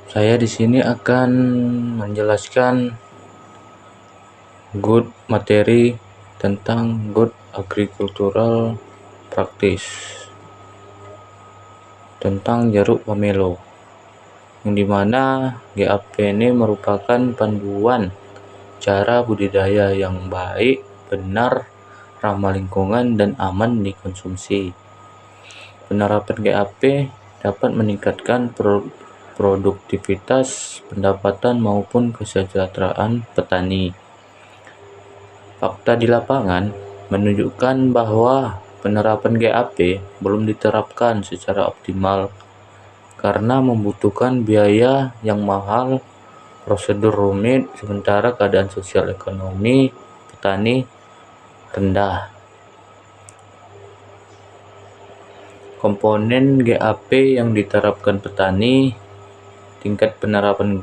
Saya di sini akan menjelaskan good materi tentang good agricultural practice tentang jeruk pamelo, yang dimana GAP ini merupakan panduan cara budidaya yang baik, benar, ramah lingkungan, dan aman dikonsumsi. Penerapan GAP dapat meningkatkan produktivitas, pendapatan, maupun kesejahteraan petani. Fakta di lapangan menunjukkan bahwa penerapan GAP belum diterapkan secara optimal karena membutuhkan biaya yang mahal, prosedur rumit, sementara keadaan sosial ekonomi petani rendah. Komponen GAP yang diterapkan petani, tingkat penerapan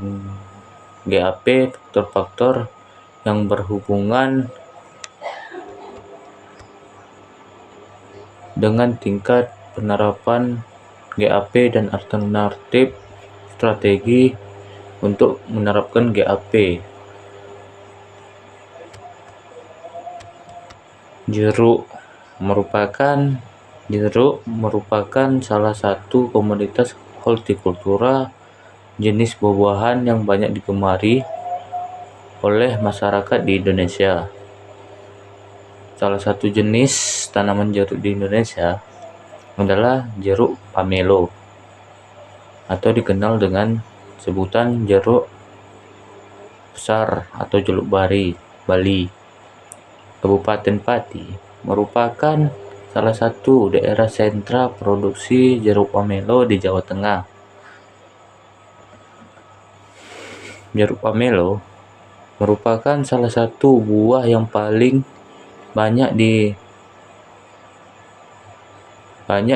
GAP, faktor-faktor yang berhubungan dengan tingkat penerapan GAP dan alternatif strategi untuk menerapkan GAP. Jeruk merupakan salah satu komoditas hortikultura jenis buah-buahan yang banyak digemari oleh masyarakat di Indonesia. Salah satu jenis tanaman jeruk di Indonesia adalah jeruk pamelo atau dikenal dengan sebutan jeruk besar atau jeruk Bali. Kabupaten Pati merupakan salah satu daerah sentra produksi jeruk pamelo di Jawa Tengah. Jeruk pamelo merupakan salah satu buah yang paling banyak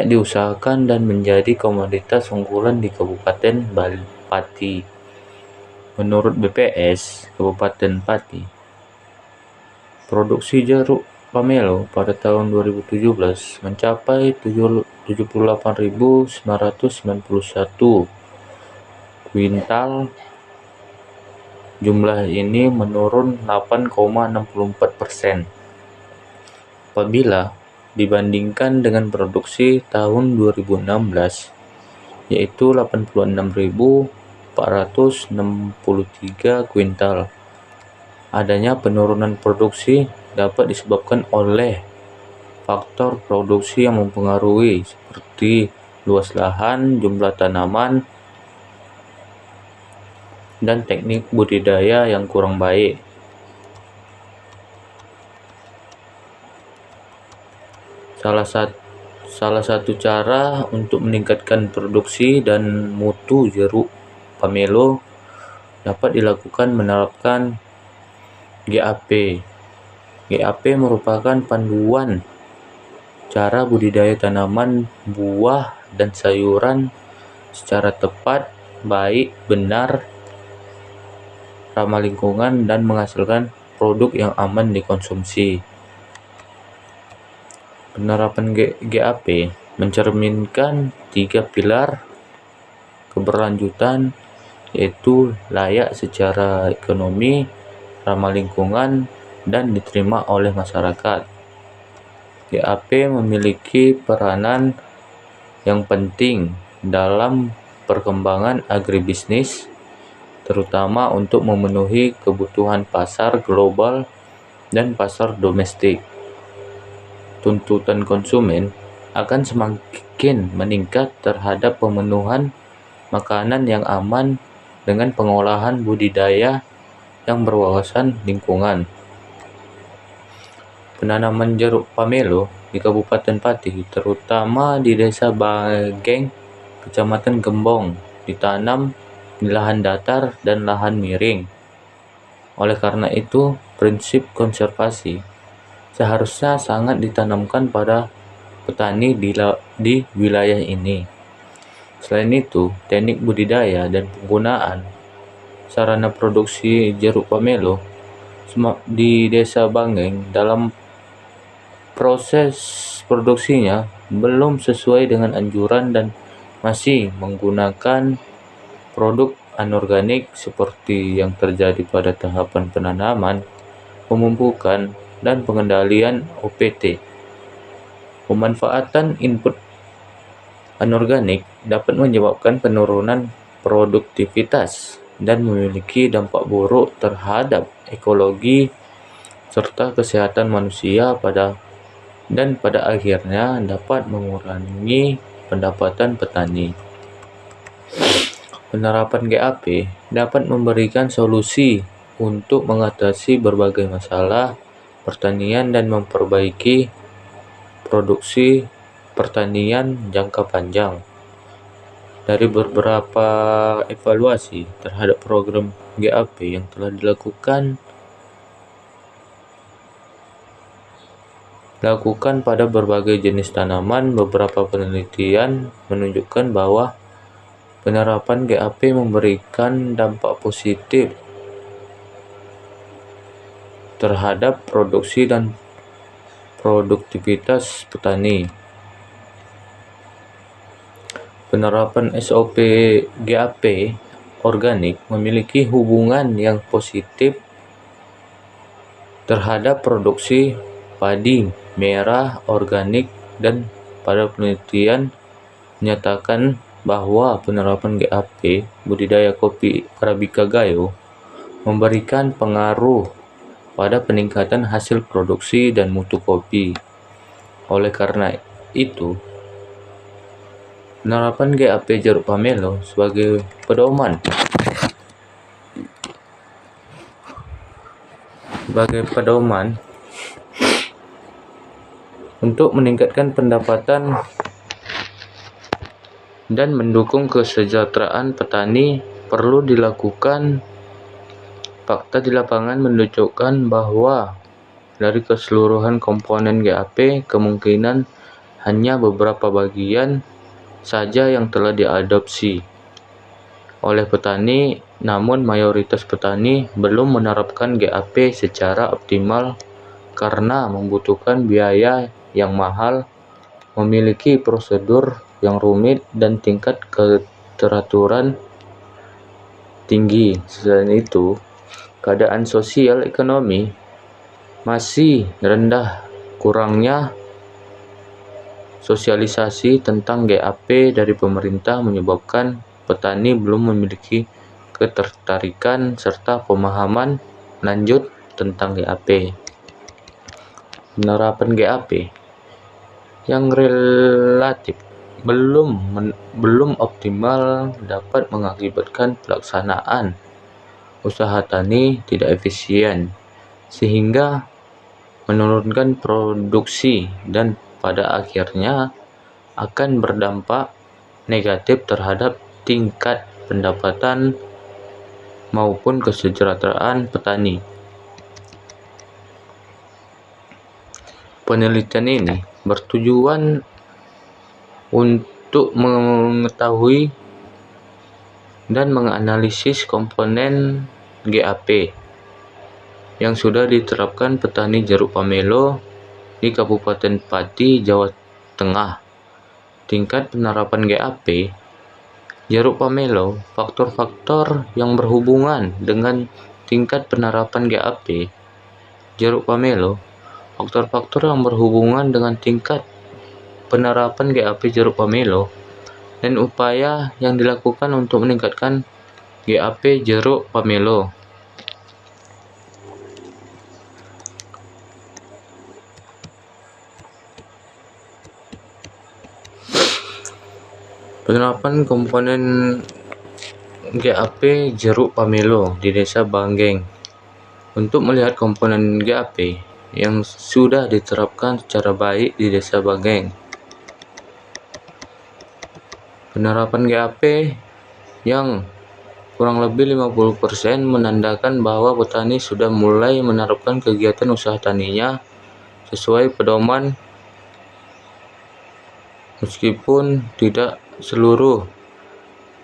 diusahakan dan menjadi komoditas unggulan di Kabupaten Pati. Menurut BPS Kabupaten Pati, produksi jeruk pamelo pada tahun 2017 mencapai 78.991 kuintal. Jumlah ini menurun 8,64% apabila dibandingkan dengan produksi tahun 2016, yaitu 86.463 kuintal. Adanya penurunan produksi dapat disebabkan oleh faktor produksi yang mempengaruhi seperti luas lahan, jumlah tanaman, dan teknik budidaya yang kurang baik. Salah satu cara untuk meningkatkan produksi dan mutu jeruk pamelo dapat dilakukan menerapkan GAP. GAP merupakan panduan cara budidaya tanaman, buah, dan sayuran secara tepat, baik, benar, ramah lingkungan, dan menghasilkan produk yang aman dikonsumsi. Penerapan GAP mencerminkan 3 pilar keberlanjutan, yaitu layak secara ekonomi, ramah lingkungan, dan diterima oleh masyarakat. GAP memiliki peranan yang penting dalam perkembangan agribisnis, terutama untuk memenuhi kebutuhan pasar global dan pasar domestik. Tuntutan konsumen akan semakin meningkat terhadap pemenuhan makanan yang aman dengan pengolahan budidaya yang berwawasan lingkungan. Penanaman jeruk pamelo di Kabupaten Pati, terutama di Desa Bageng, Kecamatan Gembong, ditanam di lahan datar dan lahan miring. Oleh karena itu, prinsip konservasi seharusnya sangat ditanamkan pada petani di wilayah ini. Selain itu, teknik budidaya dan penggunaan sarana produksi jeruk pamelo di Desa Bageng dalam proses produksinya belum sesuai dengan anjuran dan masih menggunakan produk anorganik seperti yang terjadi pada tahapan penanaman, pemupukan, dan pengendalian OPT. Pemanfaatan input anorganik dapat menyebabkan penurunan produktivitas dan memiliki dampak buruk terhadap ekologi serta kesehatan manusia pada akhirnya dapat mengurangi pendapatan petani. Penerapan GAP dapat memberikan solusi untuk mengatasi berbagai masalah pertanian dan memperbaiki produksi pertanian jangka panjang. Dari beberapa evaluasi terhadap program GAP yang telah dilakukan pada berbagai jenis tanaman, beberapa penelitian menunjukkan bahwa penerapan GAP memberikan dampak positif terhadap produksi dan produktivitas petani. Penerapan SOP GAP organik memiliki hubungan yang positif terhadap produksi padi merah organik, dan pada penelitian menyatakan bahwa penerapan GAP budidaya kopi Arabica Gayo memberikan pengaruh pada peningkatan hasil produksi dan mutu kopi. Oleh karena itu, penerapan GAP jeruk pamelo sebagai pedoman untuk meningkatkan pendapatan dan mendukung kesejahteraan petani perlu dilakukan. Fakta di lapangan menunjukkan bahwa dari keseluruhan komponen GAP, kemungkinan hanya beberapa bagian saja yang telah diadopsi oleh petani, namun mayoritas petani belum menerapkan GAP secara optimal karena membutuhkan biaya yang mahal, memiliki prosedur yang rumit, dan tingkat keteraturan tinggi. Selain itu, keadaan sosial ekonomi masih rendah. Kurangnya sosialisasi tentang GAP dari pemerintah menyebabkan petani belum memiliki ketertarikan serta pemahaman lanjut tentang GAP. Penerapan GAP yang relatif belum optimal dapat mengakibatkan pelaksanaan usaha tani tidak efisien, sehingga menurunkan produksi dan pada akhirnya akan berdampak negatif terhadap tingkat pendapatan maupun kesejahteraan petani. Penelitian ini bertujuan untuk mengetahui dan menganalisis komponen GAP yang sudah diterapkan petani jeruk pamelo di Kabupaten Pati, Jawa Tengah. Tingkat penerapan GAP jeruk pamelo, faktor-faktor yang berhubungan dengan tingkat penerapan GAP jeruk pamelo, faktor-faktor yang berhubungan dengan tingkat penerapan GAP jeruk pamelo, dan upaya yang dilakukan untuk meningkatkan GAP jeruk pamelo. Penerapan komponen GAP jeruk pamelo di Desa Banggeng. Untuk melihat komponen GAP yang sudah diterapkan secara baik di Desa Banggeng. Penerapan GAP yang kurang lebih 50% menandakan bahwa petani sudah mulai menerapkan kegiatan usaha taninya sesuai pedoman, meskipun tidak seluruh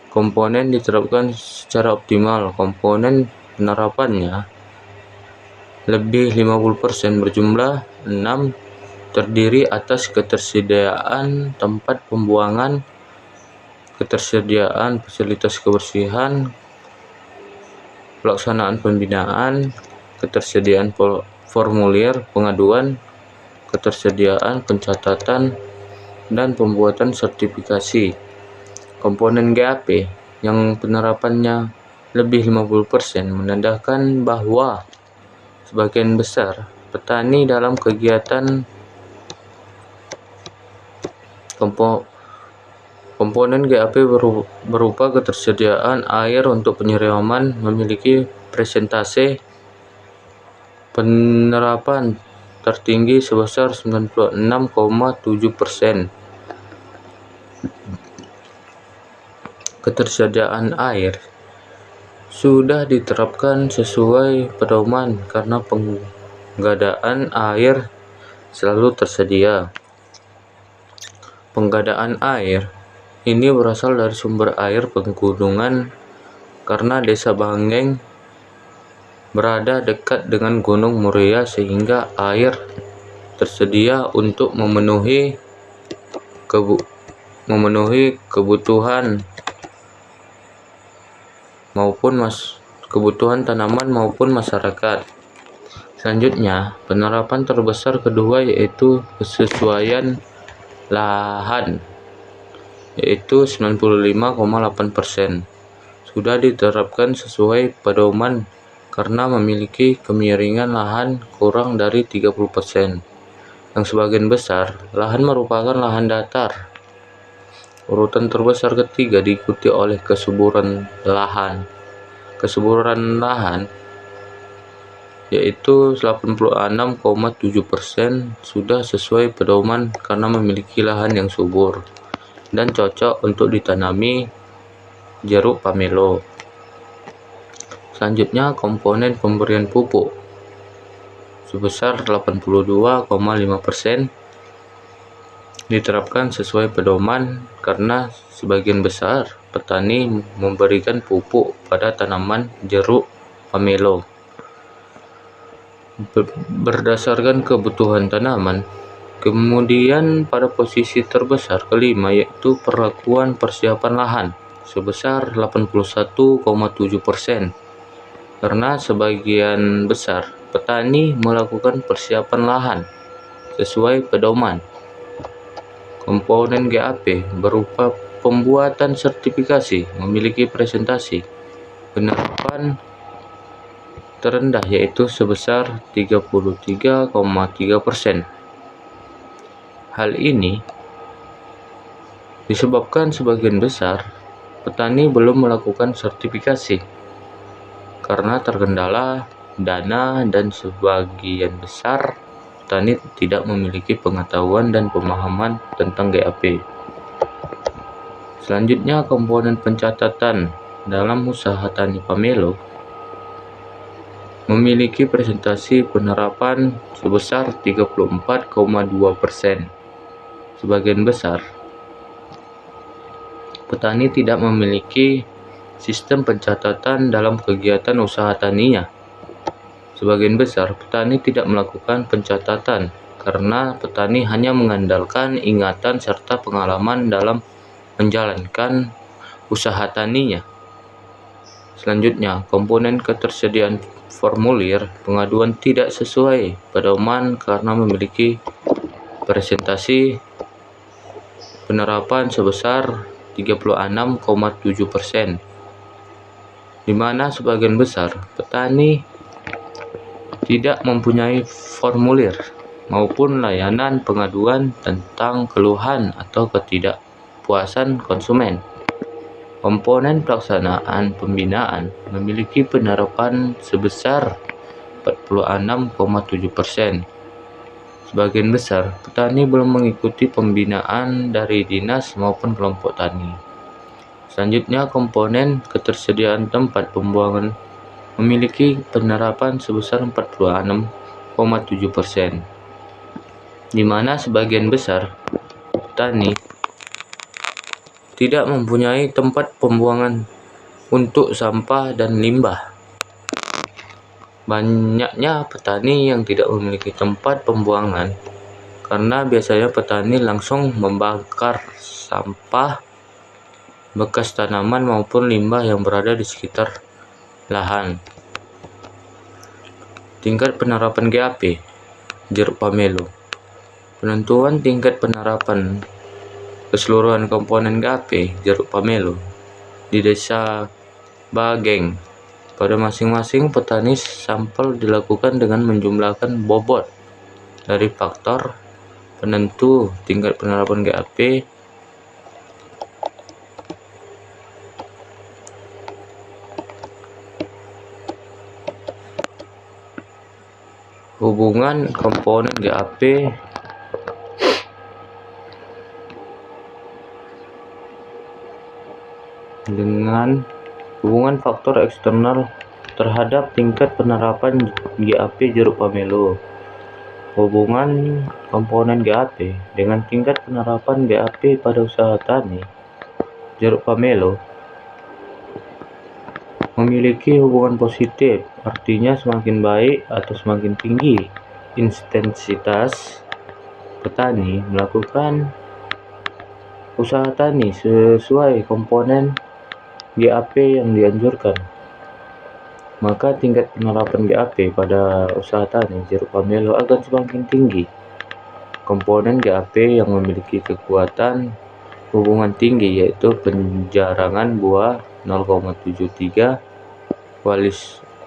komponen diterapkan secara optimal. Komponen penerapannya lebih 50% berjumlah 6 terdiri atas ketersediaan tempat pembuangan, ketersediaan fasilitas kebersihan, pelaksanaan pembinaan, ketersediaan formulir pengaduan, ketersediaan pencatatan, dan pembuatan sertifikasi. Komponen GAP yang penerapannya lebih 50% menandakan bahwa sebagian besar petani dalam kegiatan komponen GAP berupa ketersediaan air untuk penyiraman memiliki persentase penerapan tertinggi sebesar 96,7%. Ketersediaan air sudah diterapkan sesuai pedoman karena penggadaan air selalu tersedia. Penggadaan air ini berasal dari sumber air pegunungan karena Desa Banggeng berada dekat dengan Gunung Muria sehingga air tersedia untuk memenuhi kebutuhan tanaman maupun masyarakat. Selanjutnya, penerapan terbesar kedua yaitu kesesuaian lahan, yaitu 95,8%. Sudah diterapkan sesuai pedoman karena memiliki kemiringan lahan kurang dari 30%. Yang sebagian besar lahan merupakan lahan datar. Urutan terbesar ketiga diikuti oleh kesuburan lahan. Kesuburan lahan yaitu 86,7% sudah sesuai pedoman karena memiliki lahan yang subur dan cocok untuk ditanami jeruk pamelo. Selanjutnya, komponen pemberian pupuk sebesar 82,5% diterapkan sesuai pedoman karena sebagian besar petani memberikan pupuk pada tanaman jeruk pamelo berdasarkan kebutuhan tanaman. Kemudian pada posisi terbesar kelima yaitu perlakuan persiapan lahan sebesar 81,7%. Karena sebagian besar petani melakukan persiapan lahan sesuai pedoman. Komponen GAP berupa pembuatan sertifikasi memiliki presentasi penerapan terendah yaitu sebesar 33,3%. Hal ini disebabkan sebagian besar petani belum melakukan sertifikasi karena terkendala dana dan sebagian besar petani tidak memiliki pengetahuan dan pemahaman tentang GAP. Selanjutnya, komponen pencatatan dalam usaha tani pamelo memiliki presentasi penerapan sebesar 34,2%. Sebagian besar petani tidak memiliki sistem pencatatan dalam kegiatan usaha taninya. Sebagian besar petani tidak melakukan pencatatan karena petani hanya mengandalkan ingatan serta pengalaman dalam menjalankan usaha taninya. Selanjutnya, komponen ketersediaan formulir pengaduan tidak sesuai pedoman karena memiliki presentasi penerapan sebesar 36,7%, di mana sebagian besar petani tidak mempunyai formulir maupun layanan pengaduan tentang keluhan atau ketidakpuasan konsumen. Komponen pelaksanaan pembinaan memiliki penerapan sebesar 46,7%. Sebagian besar petani belum mengikuti pembinaan dari dinas maupun kelompok tani. Selanjutnya, komponen ketersediaan tempat pembuangan memiliki penerapan sebesar 46,7%, di mana sebagian besar petani tidak mempunyai tempat pembuangan untuk sampah dan limbah. Banyaknya petani yang tidak memiliki tempat pembuangan karena biasanya petani langsung membakar sampah bekas tanaman maupun limbah yang berada di sekitar lahan. tingkat penerapan GAP Jeruk Pamelo. Penentuan tingkat penerapan keseluruhan komponen GAP Jeruk Pamelo di Desa Bageng. Pada masing-masing petani sampel dilakukan dengan menjumlahkan bobot dari faktor penentu tingkat penerapan GAP hubungan komponen GAP dengan hubungan faktor eksternal terhadap tingkat penerapan GAP Jeruk Pamelo. Hubungan komponen GAP dengan tingkat penerapan GAP pada usaha tani Jeruk Pamelo memiliki hubungan positif, artinya semakin baik atau semakin tinggi intensitas petani melakukan usaha tani sesuai komponen GAP yang dianjurkan, maka tingkat penerapan GAP pada usaha tani Jeruk Pamelo akan semakin tinggi. Komponen GAP yang memiliki kekuatan hubungan tinggi yaitu penjarangan buah 0,73,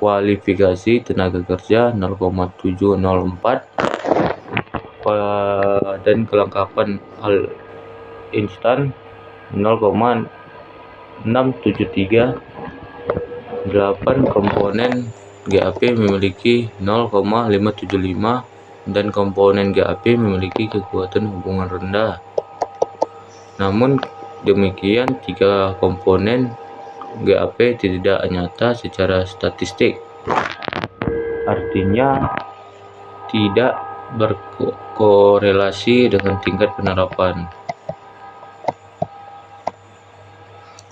kualifikasi tenaga kerja 0,704, dan kelengkapan instan 0,673. 8 komponen GAP memiliki 0,575 dan komponen GAP memiliki kekuatan hubungan rendah. Namun demikian, 3 komponen GAP tidak nyata secara statistik, artinya tidak berkorelasi dengan tingkat penerapan.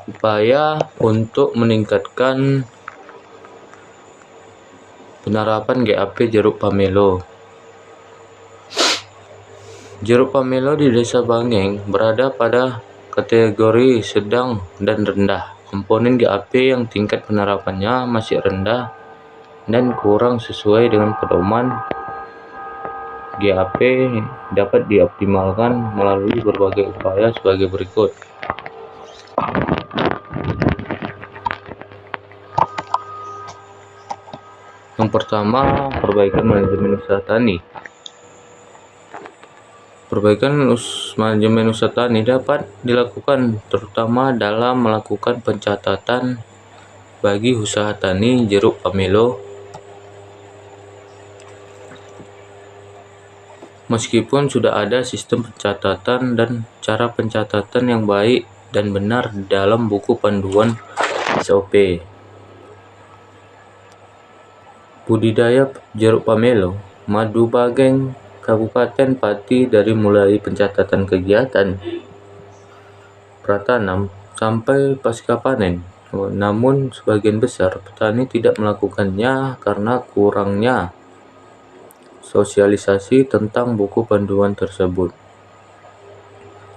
Upaya untuk meningkatkan penerapan GAP Jeruk Pamelo. Jeruk Pamelo di Desa Bageng berada pada kategori sedang dan rendah. Komponen GAP yang tingkat penerapannya masih rendah dan kurang sesuai dengan pedoman GAP dapat dioptimalkan melalui berbagai upaya sebagai berikut. Yang pertama, perbaikan manajemen usaha tani. Perbaikan manajemen usaha tani dapat dilakukan terutama dalam melakukan pencatatan bagi usaha tani Jeruk Pamelo. Meskipun sudah ada sistem pencatatan dan cara pencatatan yang baik dan benar dalam buku panduan SOP. Budidaya Jeruk Pamelo, Madu Bageng, Kabupaten Pati dari mulai pencatatan kegiatan pratanam sampai pasca panen. Namun sebagian besar petani tidak melakukannya karena kurangnya sosialisasi tentang buku panduan tersebut.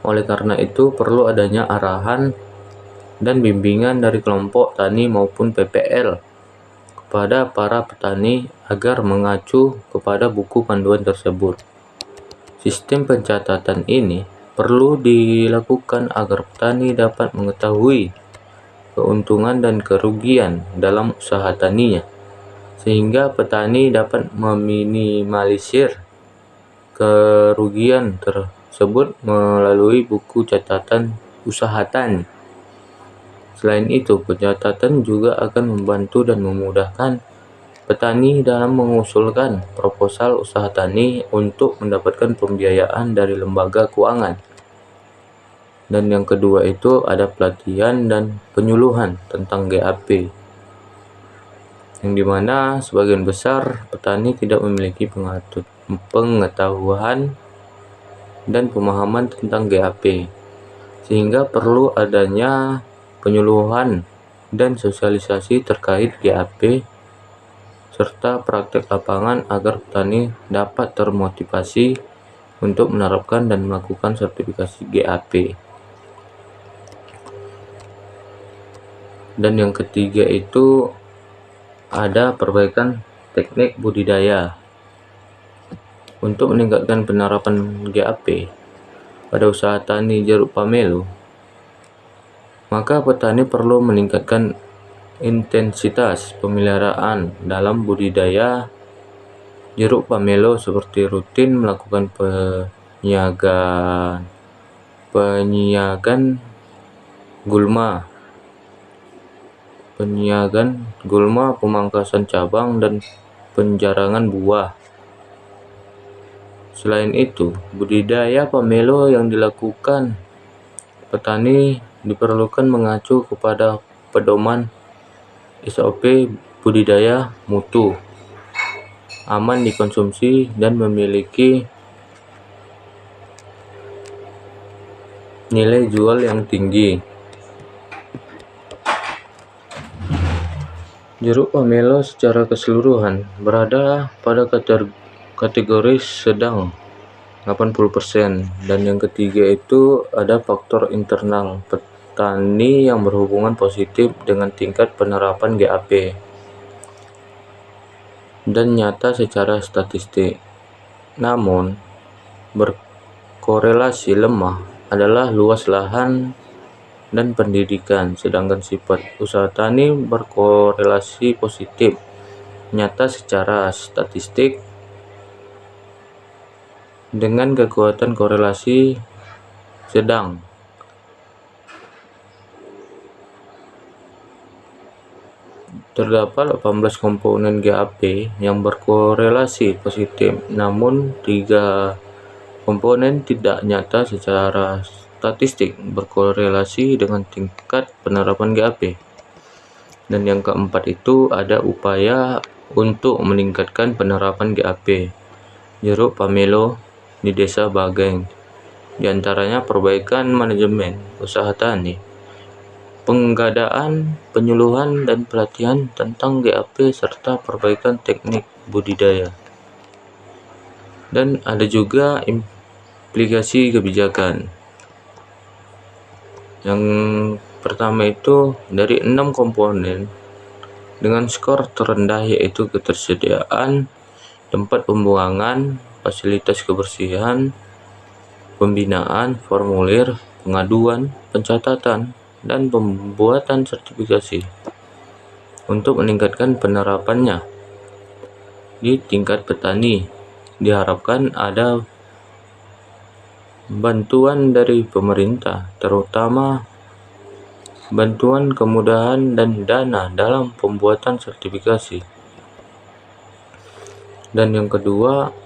Oleh karena itu perlu adanya arahan dan bimbingan dari kelompok tani maupun PPL kepada para petani agar mengacu kepada buku panduan tersebut. Sistem pencatatan ini perlu dilakukan agar petani dapat mengetahui keuntungan dan kerugian dalam usaha taninya, sehingga petani dapat meminimalisir kerugian tersebut melalui buku catatan usaha tani. Selain itu, pencatatan juga akan membantu dan memudahkan petani dalam mengusulkan proposal usaha tani untuk mendapatkan pembiayaan dari lembaga keuangan. Dan yang kedua itu ada pelatihan dan penyuluhan tentang GAP, yang dimana sebagian besar petani tidak memiliki pengetahuan dan pemahaman tentang GAP, sehingga perlu adanya penyuluhan dan sosialisasi terkait GAP serta praktek lapangan agar petani dapat termotivasi untuk menerapkan dan melakukan sertifikasi GAP. Dan yang ketiga itu ada perbaikan teknik budidaya. Untuk meningkatkan penerapan GAP pada usaha tani jeruk pamelo, maka petani perlu meningkatkan intensitas pemeliharaan dalam budidaya jeruk pamelo seperti rutin melakukan penyiagan gulma, pemangkasan cabang, dan penjarangan buah. Selain itu, budidaya pamelo yang dilakukan petani diperlukan mengacu kepada pedoman SOP budidaya mutu, aman dikonsumsi, dan memiliki nilai jual yang tinggi. Jeruk pamelo secara keseluruhan berada pada kategori sedang 80%, dan yang ketiga itu ada faktor internal petani yang berhubungan positif dengan tingkat penerapan GAP dan nyata secara statistik. Namun, berkorelasi lemah adalah luas lahan dan pendidikan, sedangkan sifat usaha tani berkorelasi positif, nyata secara statistik, dengan kekuatan korelasi sedang. Terdapat 18 komponen GAP yang berkorelasi positif, namun 3 komponen tidak nyata secara statistik berkorelasi dengan tingkat penerapan GAP. Dan yang keempat itu ada upaya untuk meningkatkan penerapan GAP jeruk pamelo di Desa Bageng, diantaranya perbaikan manajemen usaha tani, penggadaan, penyuluhan, dan pelatihan tentang GAP, serta perbaikan teknik budidaya. Dan ada juga implikasi kebijakan. Yang pertama itu dari 6 komponen dengan skor terendah, yaitu ketersediaan tempat pembuangan, fasilitas kebersihan, pembinaan, formulir, pengaduan, pencatatan, dan pembuatan sertifikasi. Untuk meningkatkan penerapannya di tingkat petani, diharapkan ada bantuan dari pemerintah, terutama bantuan kemudahan dan dana dalam pembuatan sertifikasi. Dan yang kedua,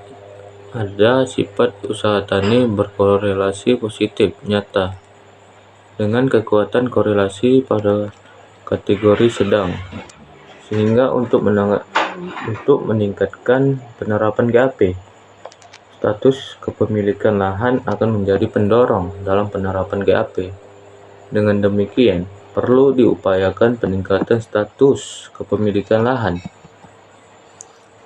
ada sifat usaha tani berkorelasi positif nyata dengan kekuatan korelasi pada kategori sedang, sehingga untuk meningkatkan penerapan GAP, status kepemilikan lahan akan menjadi pendorong dalam penerapan GAP. Dengan demikian, perlu diupayakan peningkatan status kepemilikan lahan.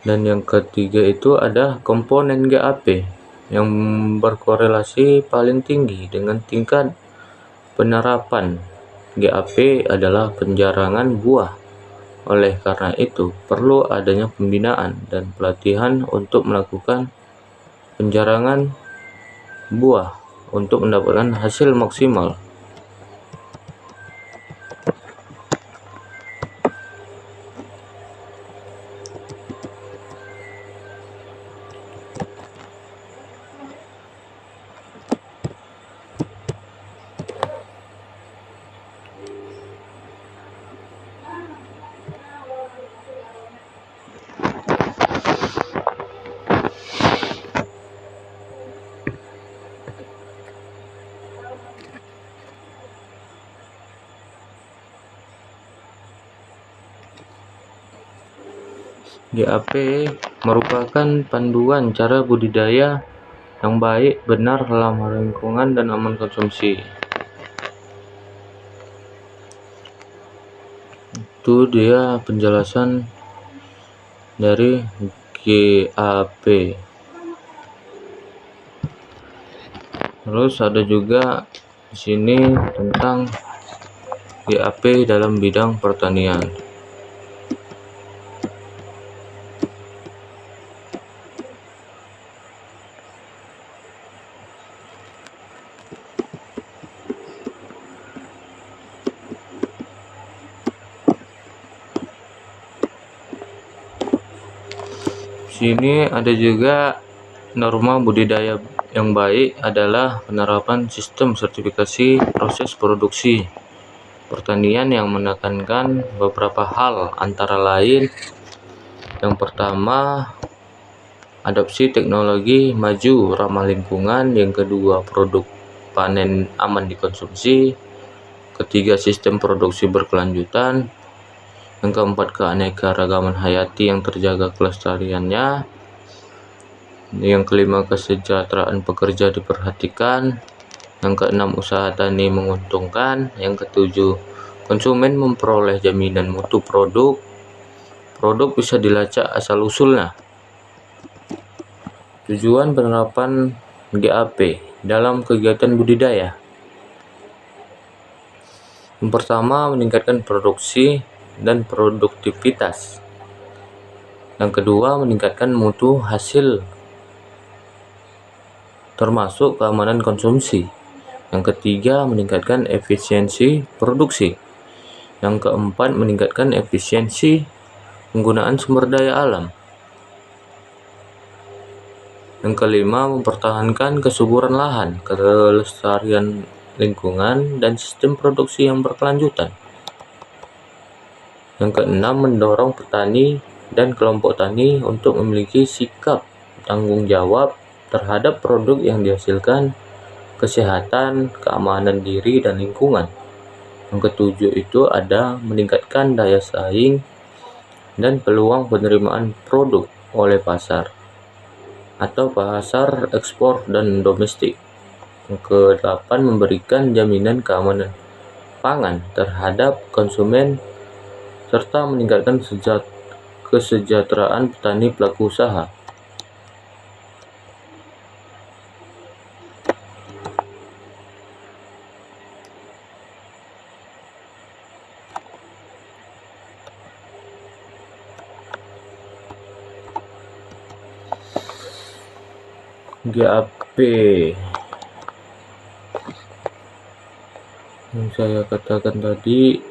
Dan yang ketiga itu ada komponen GAP yang berkorelasi paling tinggi dengan tingkat penerapan GAP adalah penjarangan buah. Oleh karena itu, perlu adanya pembinaan dan pelatihan untuk melakukan penjarangan buah untuk mendapatkan hasil maksimal. GAP merupakan panduan cara budidaya yang baik, benar, ramah lingkungan, dan aman konsumsi. Itu dia penjelasan dari GAP. Terus ada juga di sini tentang GAP dalam bidang pertanian. Sini ada juga norma budidaya yang baik adalah penerapan sistem sertifikasi proses produksi pertanian yang menekankan beberapa hal, antara lain yang pertama, adopsi teknologi maju ramah lingkungan, yang kedua, produk panen aman dikonsumsi, ketiga, sistem produksi berkelanjutan, yang keempat, keanekaragaman hayati yang terjaga kelestariannya, yang kelima, kesejahteraan pekerja diperhatikan, yang keenam, usaha tani menguntungkan, yang ketujuh, konsumen memperoleh jaminan mutu produk bisa dilacak asal-usulnya. Tujuan penerapan GAP dalam kegiatan budidaya. Yang pertama, meningkatkan produksi dan produktivitas. Yang kedua, meningkatkan mutu hasil termasuk keamanan konsumsi. Yang ketiga, meningkatkan efisiensi produksi. Yang keempat, meningkatkan efisiensi penggunaan sumber daya alam. Yang kelima, mempertahankan kesuburan lahan, kelestarian lingkungan, dan sistem produksi yang berkelanjutan. Yang keenam, mendorong petani dan kelompok tani untuk memiliki sikap tanggung jawab terhadap produk yang dihasilkan, kesehatan, keamanan diri, dan lingkungan. Yang ketujuh itu ada meningkatkan daya saing dan peluang penerimaan produk oleh pasar atau pasar ekspor dan domestik. Yang kedelapan, memberikan jaminan keamanan pangan terhadap konsumen serta meningkatkan kesejahteraan petani pelaku usaha. GAP yang saya katakan tadi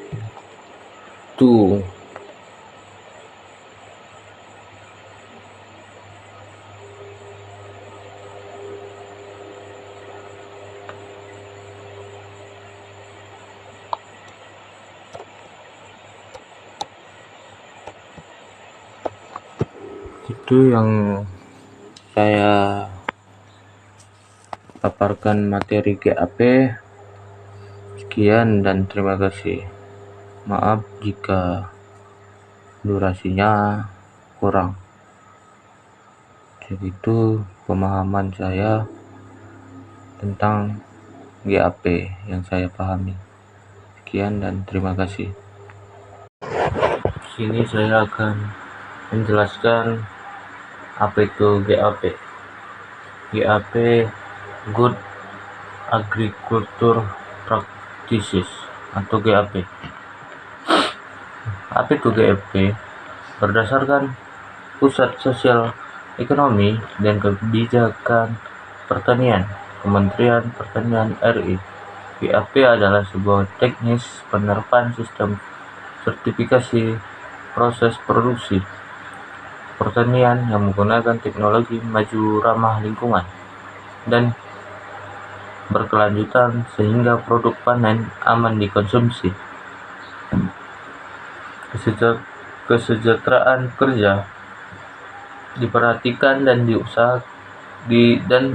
itu yang saya paparkan materi GAP. Sekian dan terima kasih. Maaf jika durasinya kurang. Begitu pemahaman saya tentang GAP yang saya pahami. Sekian dan terima kasih. Sini saya akan menjelaskan apa itu GAP. GAP, Good Agriculture Practices atau GAP. Apa itu GAP? Berdasarkan Pusat Sosial Ekonomi dan Kebijakan Pertanian, Kementerian Pertanian RI, GAP adalah sebuah teknis penerapan sistem sertifikasi proses produksi pertanian yang menggunakan teknologi maju ramah lingkungan dan berkelanjutan sehingga produk panen aman dikonsumsi. Kesejahteraan pekerja diperhatikan dan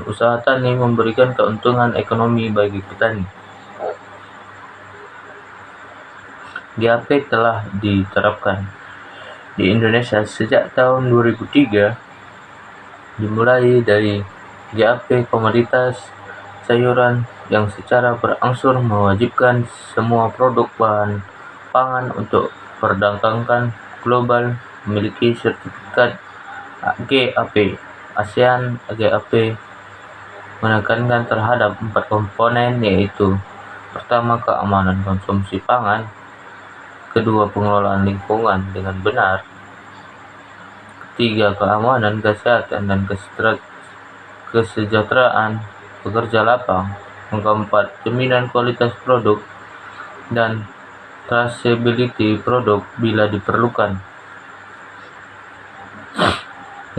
usaha tani memberikan keuntungan ekonomi bagi petani. GAP telah diterapkan di Indonesia sejak tahun 2003, dimulai dari GAP komoditas sayuran yang secara berangsur mewajibkan semua produk bahan pangan untuk perdagangan global memiliki sertifikat GAP. ASEAN GAP menekankan terhadap 4 komponen, yaitu pertama, keamanan konsumsi pangan, kedua, pengelolaan lingkungan dengan benar, ketiga, keamanan kesehatan dan kesejahteraan pekerja lapang, yang keempat, jaminan kualitas produk dan traceability produk bila diperlukan.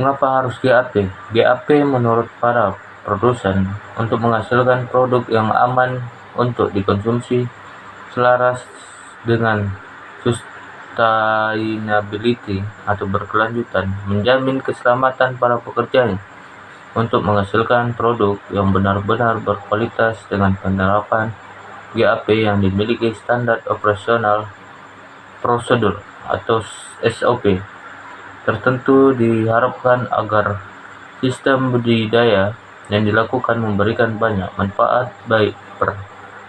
Mengapa harus GAP? GAP menurut para produsen untuk menghasilkan produk yang aman untuk dikonsumsi, selaras dengan sustainability atau berkelanjutan, menjamin keselamatan para pekerjanya untuk menghasilkan produk yang benar-benar berkualitas dengan penerapan GAP yang dimiliki standar operasional prosedur atau SOP tertentu diharapkan agar sistem budidaya yang dilakukan memberikan banyak manfaat baik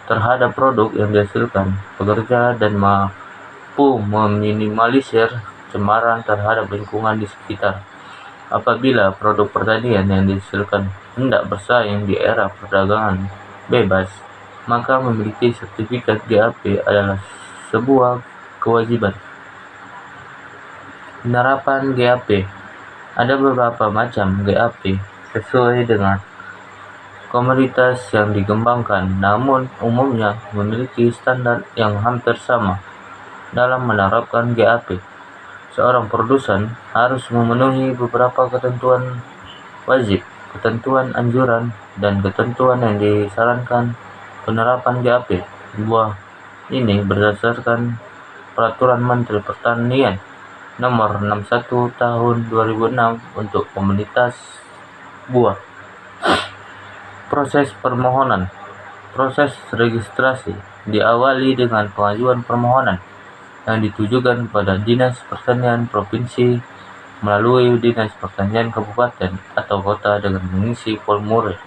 terhadap produk yang dihasilkan pekerja dan mampu meminimalisir cemaran terhadap lingkungan di sekitar. Apabila produk pertanian yang dihasilkan hendak bersaing di era perdagangan bebas, maka memiliki sertifikat GAP adalah sebuah kewajiban. Penerapan GAP. Ada beberapa macam GAP sesuai dengan komoditas yang dikembangkan, namun umumnya memiliki standar yang hampir sama dalam menerapkan GAP. Seorang produsen harus memenuhi beberapa ketentuan wajib, ketentuan anjuran, dan ketentuan yang disarankan penerapan GAP. Buah ini berdasarkan Peraturan Menteri Pertanian Nomor 61 Tahun 2006 untuk komoditas buah. Proses permohonan. Proses registrasi diawali dengan pengajuan permohonan yang ditujukan pada Dinas Pertanian Provinsi melalui Dinas Pertanian Kabupaten atau Kota dengan mengisi formulir.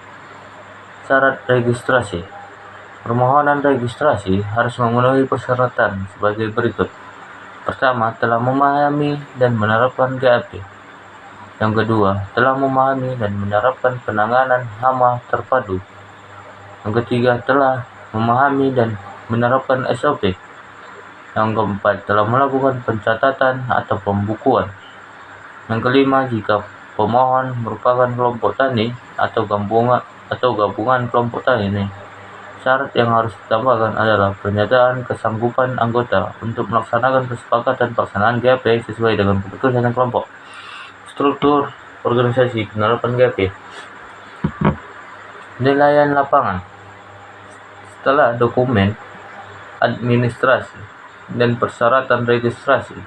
Syarat registrasi. Permohonan registrasi harus memenuhi persyaratan sebagai berikut. Pertama, telah memahami dan menerapkan GAP. Yang kedua, telah memahami dan menerapkan penanganan hama terpadu. Yang ketiga, telah memahami dan menerapkan SOP. Yang keempat, telah melakukan pencatatan atau pembukuan. Yang kelima, jika pemohon merupakan kelompok tani atau gabungan kelompok tani, syarat yang harus ditambahkan adalah pernyataan kesanggupan anggota untuk melaksanakan kesepakatan pelaksanaan GAP sesuai dengan keputusan kelompok. Struktur organisasi penerapan GAP. Penilaian lapangan. Setelah dokumen administrasi dan persyaratan registrasi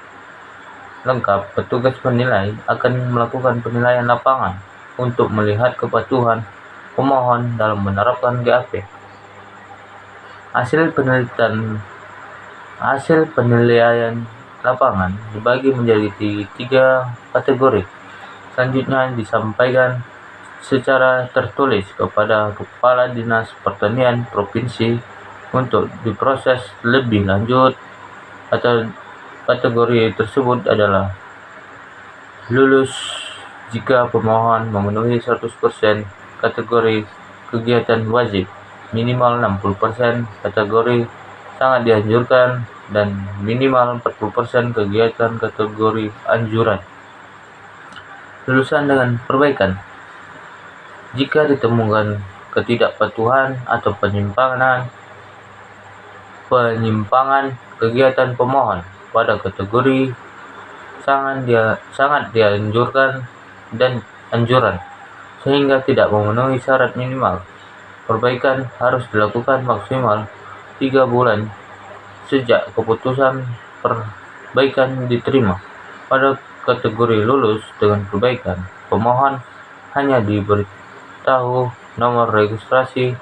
lengkap, petugas penilai akan melakukan penilaian lapangan untuk melihat kepatuhan pemohon dalam menerapkan GAP. Hasil penilaian lapangan dibagi menjadi 3 kategori. Selanjutnya disampaikan secara tertulis kepada Kepala Dinas Pertanian Provinsi untuk diproses lebih lanjut. Atau kategori tersebut adalah lulus jika pemohon memenuhi 100% kategori kegiatan wajib, minimal 60% kategori sangat dianjurkan, dan minimal 40% kegiatan kategori anjuran. Lulusan dengan perbaikan. Jika ditemukan ketidakpatuhan atau penyimpangan kegiatan pemohon pada kategori sangat dianjurkan dan anjuran, sehingga tidak memenuhi syarat minimal, perbaikan harus dilakukan maksimal 3 bulan sejak keputusan perbaikan diterima. Pada kategori lulus dengan perbaikan, pemohon hanya diberitahu nomor registrasi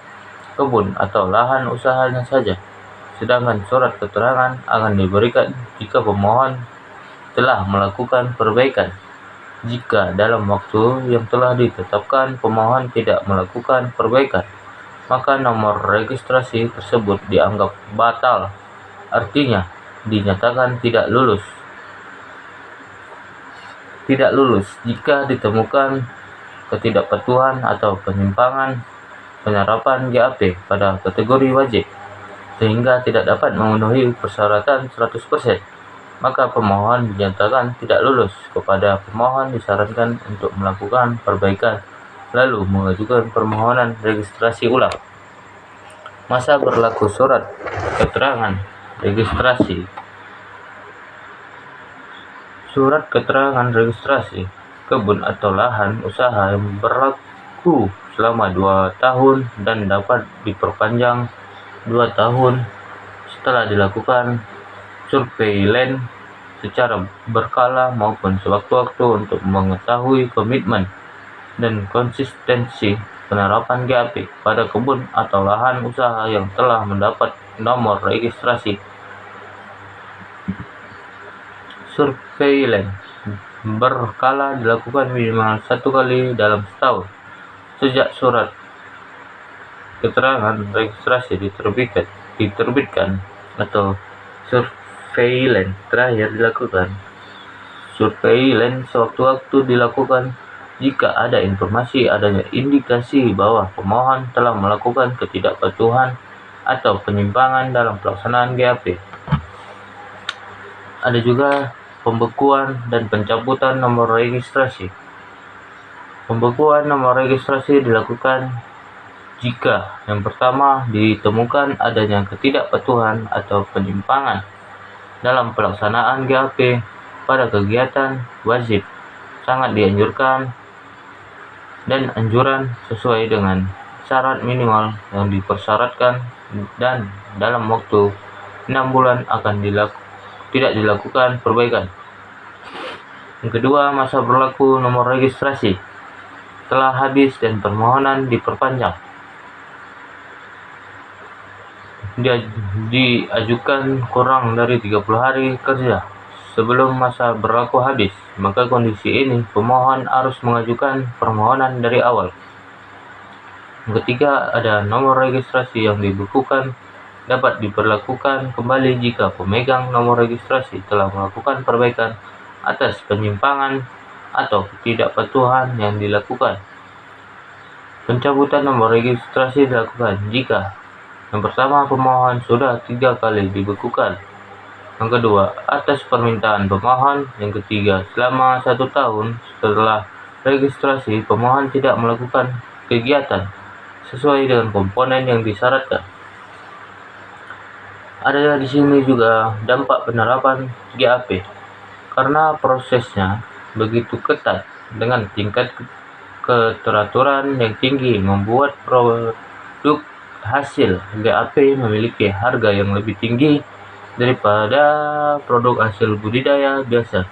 kebun atau lahan usahanya saja, sedangkan surat keterangan akan diberikan jika pemohon telah melakukan perbaikan. Jika dalam waktu yang telah ditetapkan pemohon tidak melakukan perbaikan, maka nomor registrasi tersebut dianggap batal, artinya dinyatakan tidak lulus. Jika ditemukan ketidakpatuhan atau penyimpangan penerapan GAP pada kategori wajib, sehingga tidak dapat memenuhi persyaratan 100%, maka pemohon dinyatakan tidak lulus. Kepada pemohon disarankan untuk melakukan perbaikan, lalu mengajukan permohonan registrasi ulang. Masa berlaku surat keterangan registrasi. Surat keterangan registrasi kebun atau lahan usaha yang berlaku selama 2 tahun dan dapat diperpanjang 2 tahun setelah dilakukan surveilen secara berkala maupun sewaktu-waktu untuk mengetahui komitmen dan konsistensi penerapan GAP pada kebun atau lahan usaha yang telah mendapat nomor registrasi. Surveilen berkala dilakukan minimal 1 kali dalam setahun sejak surat keterangan registrasi diterbitkan atau surveilen terakhir dilakukan. Surveilen sewaktu-waktu dilakukan jika ada informasi adanya indikasi bahwa pemohon telah melakukan ketidakpatuhan atau penyimpangan dalam pelaksanaan GAP. Ada juga pembekuan dan pencabutan nomor registrasi. Pembekuan nomor registrasi dilakukan jika yang pertama ditemukan adanya ketidakpatuhan atau penyimpangan dalam pelaksanaan GAP pada kegiatan wajib, sangat dianjurkan, dan anjuran sesuai dengan syarat minimal yang dipersyaratkan dan dalam waktu 6 bulan akan tidak dilakukan perbaikan. Yang kedua, masa berlaku nomor registrasi telah habis dan permohonan diperpanjang. Diajukan kurang dari 30 hari kerja sebelum masa berlaku habis, maka kondisi ini pemohon harus mengajukan permohonan dari awal. Yang ketiga, ada nomor registrasi yang dibekukan dapat diberlakukan kembali jika pemegang nomor registrasi telah melakukan perbaikan atas penyimpangan atau ketidakpatuhan yang dilakukan. Pencabutan nomor registrasi dilakukan jika yang pertama, pemohon sudah 3 kali dibekukan. Yang kedua, atas permintaan pemohon. Yang ketiga, selama 1 tahun setelah registrasi, pemohon tidak melakukan kegiatan sesuai dengan komponen yang disyaratkan. Ada di sini juga dampak penerapan GAP. Karena prosesnya begitu ketat dengan tingkat keteraturan yang tinggi, membuat produk hasil GAP memiliki harga yang lebih tinggi daripada produk hasil budidaya biasa.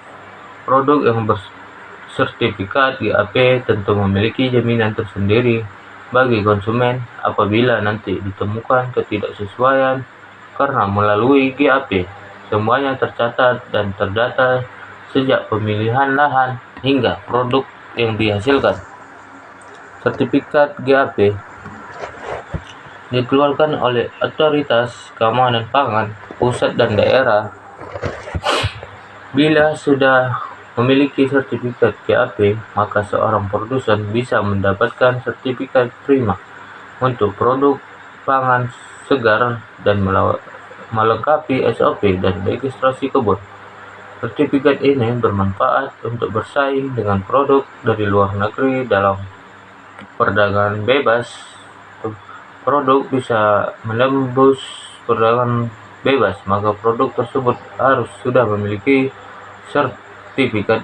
Produk yang bersertifikat GAP tentu memiliki jaminan tersendiri bagi konsumen apabila nanti ditemukan ketidaksesuaian karena melalui GAP. Semuanya tercatat dan terdata sejak pemilihan lahan hingga produk yang dihasilkan. Sertifikat GAP dikeluarkan oleh Otoritas Keamanan Pangan pusat dan daerah. Bila sudah memiliki sertifikat GAP, maka seorang produsen bisa mendapatkan sertifikat prima untuk produk pangan segar dan melengkapi SOP dan registrasi kebun. Sertifikat ini bermanfaat untuk bersaing dengan produk dari luar negeri dalam perdagangan bebas. Produk bisa menembus perdagangan bebas, maka produk tersebut harus sudah memiliki sertifikat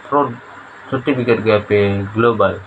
GAP global.